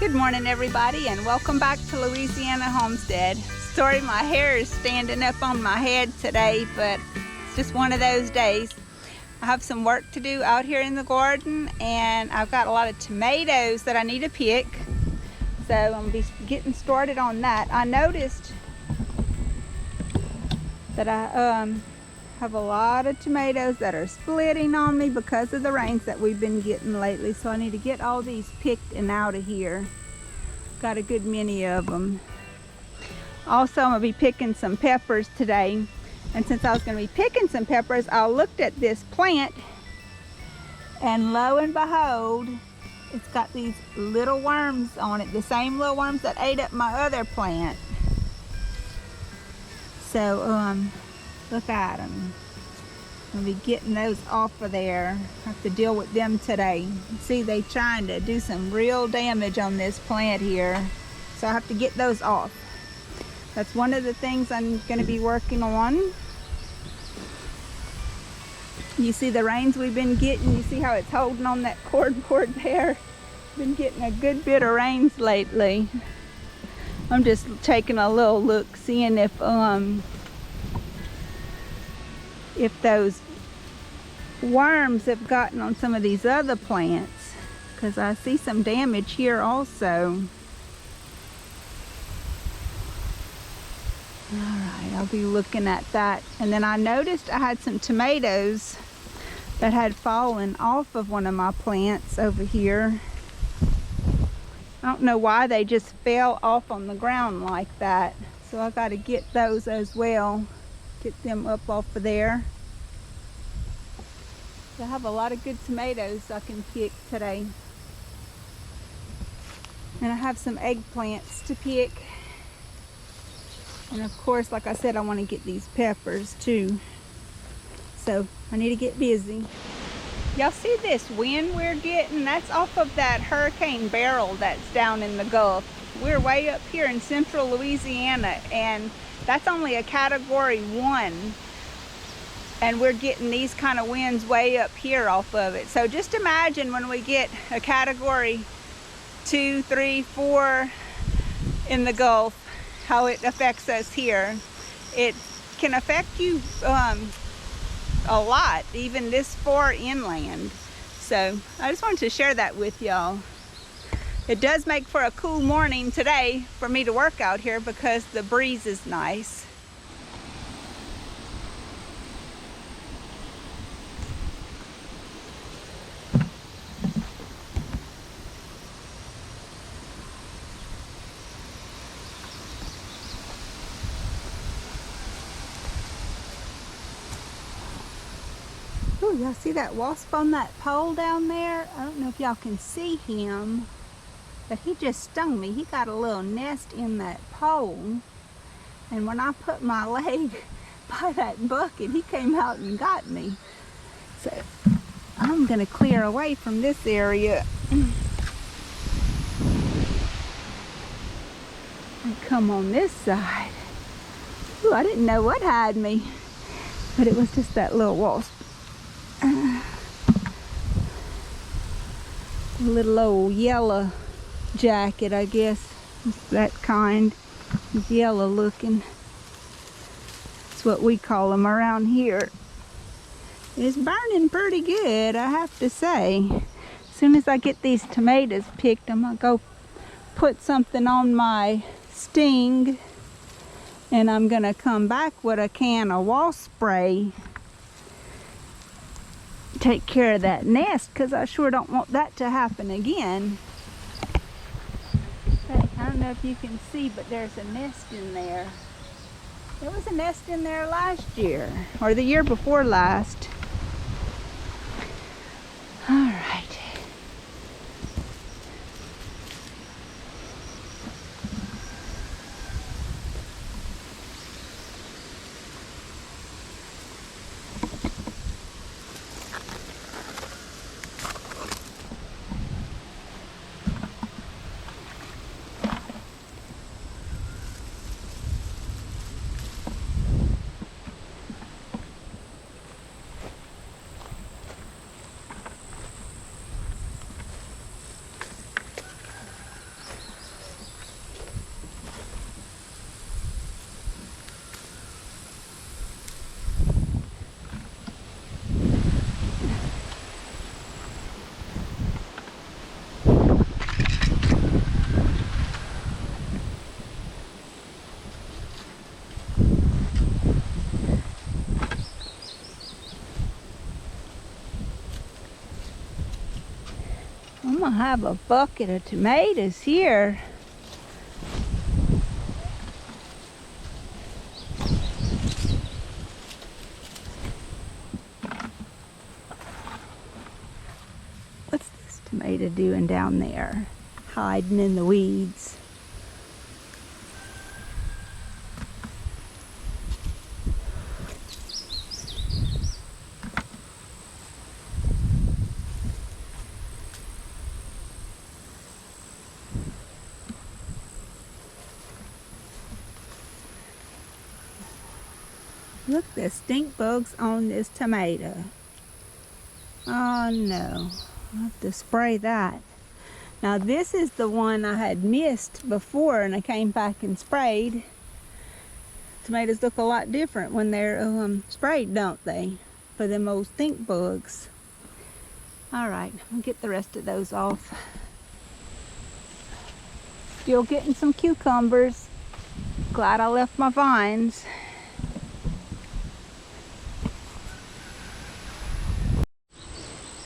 Good morning, everybody, and welcome back to Louisiana Homestead. Sorry my hair is standing up on my head today, but it's just one of those days. I have some work to do out here in the garden, and I've got a lot of tomatoes that I need to pick. So I'm going to be getting started on that. I noticed that I have a lot of tomatoes that are splitting on me because of the rains that we've been getting lately. So I need to get all these picked and out of here. Got a good many of them. Also, I'm going to be picking some peppers today. And since I was going to be picking some peppers, I looked at this plant, and lo and behold, it's got these little worms on it, the same little worms that ate up my other plant. So look at them. I'll be getting those off of there. I have to deal with them today. See, they trying to do some real damage on this plant here. So I have to get those off. That's one of the things I'm going to be working on. You see the rains we've been getting? You see how it's holding on that cordboard there? Been getting a good bit of rains lately. I'm just taking a little look, seeing if those worms have gotten on some of these other plants, because I see some damage here also. Alright, I'll be looking at that. And then I noticed I had some tomatoes that had fallen off of one of my plants over here. I don't know why they just fell off on the ground like that. So I got to get those as well. Get them up off of there. I have a lot of good tomatoes I can pick today. And I have some eggplants to pick. And of course, like I said, I want to get these peppers too. So I need to get busy. Y'all see this wind we're getting? That's off of that Hurricane Beryl that's down in the Gulf. We're way up here in central Louisiana, and that's only a Category 1. And we're getting these kind of winds way up here off of it. So just imagine when we get a Category 2, 3, 4 in the Gulf, how it affects us here. It can affect you a lot, even this far inland. So I just wanted to share that with y'all. It does make for a cool morning today for me to work out here because the breeze is nice. Oh, y'all see that wasp on that pole down there? I don't know if y'all can see him, but he just stung me. He got a little nest in that pole, and when I put my leg by that bucket, he came out and got me. So I'm gonna clear away from this area and come on this side. Ooh, I didn't know what had me, but it was just that little wasp. Little old yellow jacket, I guess. It's that kind. It's yellow looking. That's what we call them around here. It's burning pretty good, I have to say. As soon as I get these tomatoes picked, I'm gonna go put something on my sting, and I'm gonna come back with a can of wasp spray. Take care of that nest, because I sure don't want that to happen again. Hey, I don't know if you can see, but there's a nest in there. There was a nest in there last year, or the year before last. All right. gonna have a bucket of tomatoes here. What's this tomato doing down there? Hiding in the weeds. Look, there's stink bugs on this tomato. Oh no, I'll have to spray that. Now this is the one I had missed before and I came back and sprayed. Tomatoes look a lot different when they're sprayed, don't they? For them old stink bugs. All right, I'll get the rest of those off. Still getting some cucumbers. Glad I left my vines.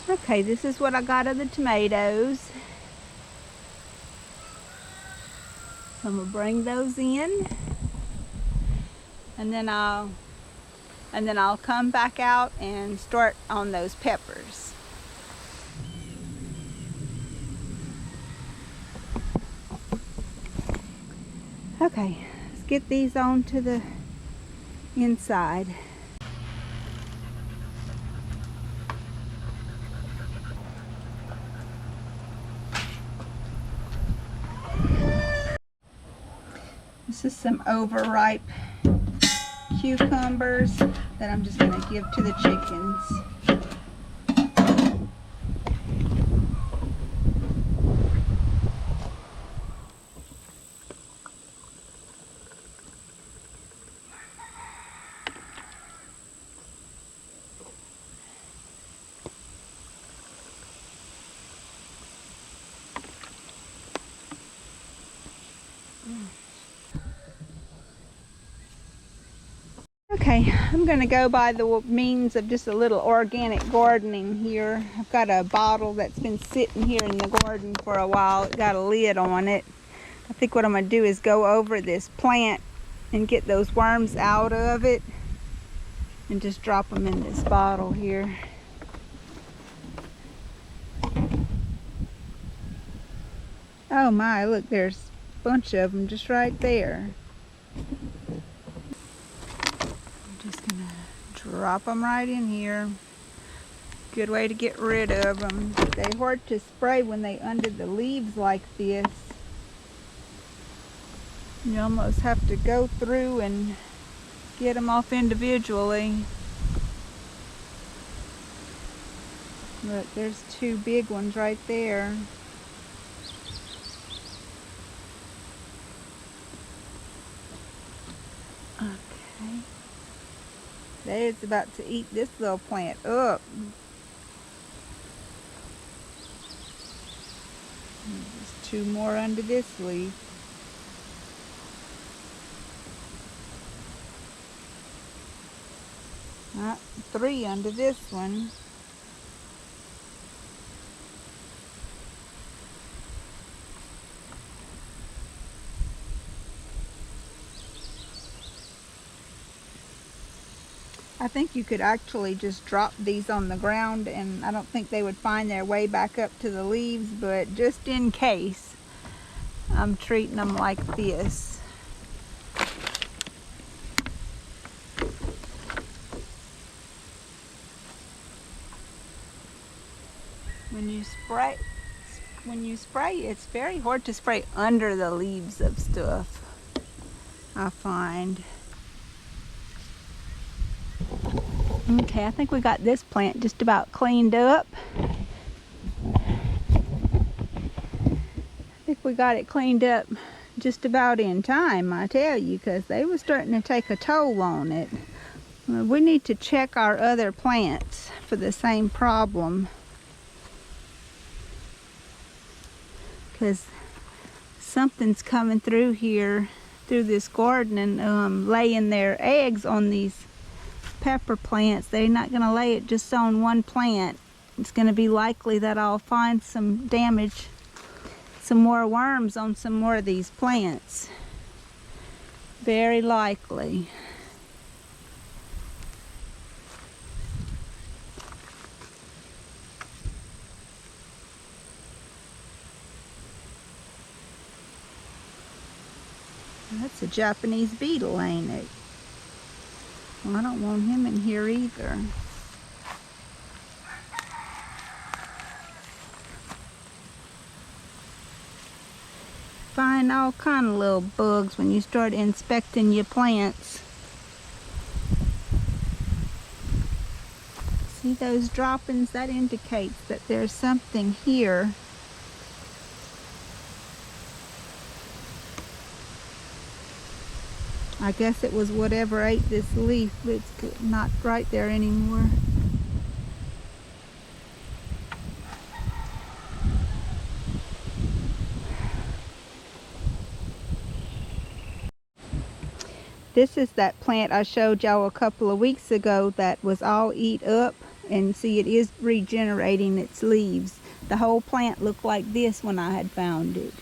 Okay, this is what I got of the tomatoes. So I'm gonna bring those in, and then I'll come back out and start on those peppers. Okay, let's get these on to the inside. This is some overripe cucumbers that I'm just going to give to the chickens. Okay, I'm going to go by the means of just a little organic gardening here. I've got a bottle that's been sitting here in the garden for a while. It got a lid on it. I think what I'm going to do is go over this plant and get those worms out of it and just drop them in this bottle here. Oh my, look, there's a bunch of them just right there. Just gonna drop them right in here. Good way to get rid of them. They're hard to spray when they under the leaves like this. You almost have to go through and get them off individually. Look, there's two big ones right there. Okay. It's about to eat this little plant up. There's two more under this leaf. Three under this one. I think you could actually just drop these on the ground and I don't think they would find their way back up to the leaves, but just in case, I'm treating them like this. When you spray, it's very hard to spray under the leaves of stuff, I find. Okay, I think we got this plant just about cleaned up. I think we got it cleaned up just about in time, I tell you, because they were starting to take a toll on it. We need to check our other plants for the same problem, because something's coming through here, through this garden, and laying their eggs on these pepper plants. They're not going to lay it just on one plant. it's going to be likely that I'll find some damage, some more worms on some more of these plants. Very likely. That's a Japanese beetle, ain't it? Well, I don't want him in here either. Find all kind of little bugs when you start inspecting your plants. See those droppings? That indicates that there's something here. I guess it was whatever ate this leaf, but it's not right there anymore. This is that plant I showed y'all a couple of weeks ago that was all eat up, and see, it is regenerating its leaves. The whole plant looked like this when I had found it,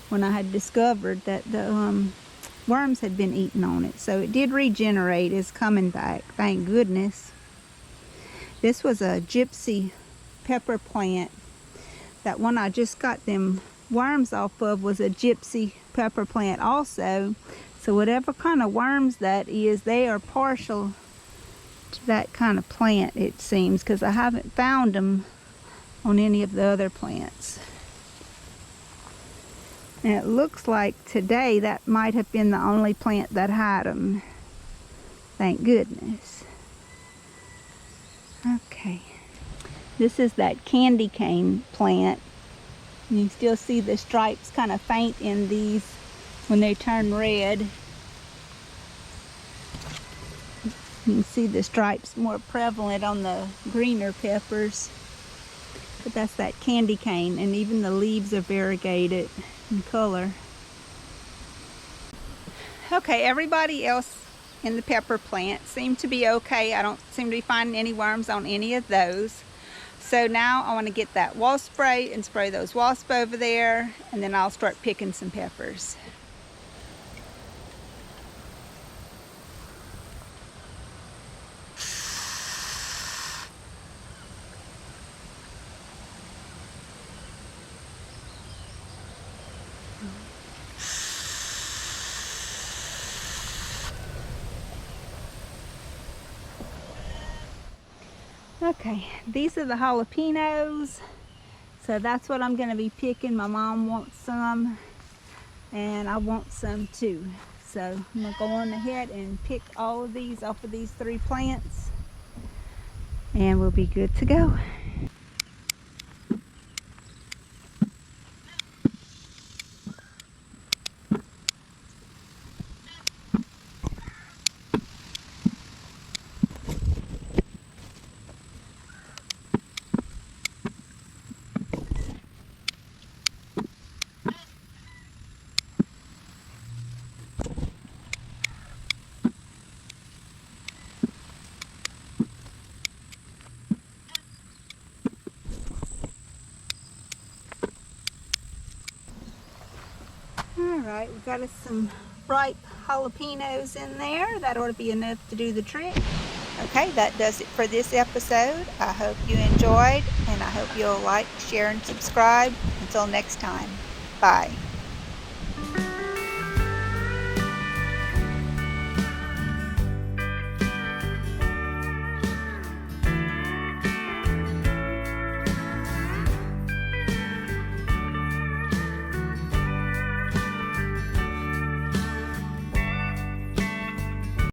when I had discovered that the worms had been eating on it. So it did regenerate. It's coming back, thank goodness. This was a gypsy pepper plant. That one I just got them worms off of was a gypsy pepper plant also. So whatever kind of worms that is, they are partial to that kind of plant, it seems, because I haven't found them on any of the other plants. And it looks like today that might have been the only plant that had them. Thank goodness. Okay. This is that candy cane plant. You can still see the stripes kind of faint in these when they turn red. You can see the stripes more prevalent on the greener peppers. But that's that candy cane, and even the leaves are variegated in color. Okay, everybody else in the pepper plant seemed to be okay. I don't seem to be finding any worms on any of those. So now I want to get that wasp spray and spray those wasps over there, and then I'll start picking some peppers. Okay, these are the jalapenos, so that's what I'm going to be picking. My mom wants some, and I want some too. So I'm going to go on ahead and pick all of these off of these 3 plants, and we'll be good to go. Alright, we've got us some ripe jalapenos in there. That ought to be enough to do the trick. Okay, that does it for this episode. I hope you enjoyed, and I hope you'll like, share, and subscribe. Until next time, bye.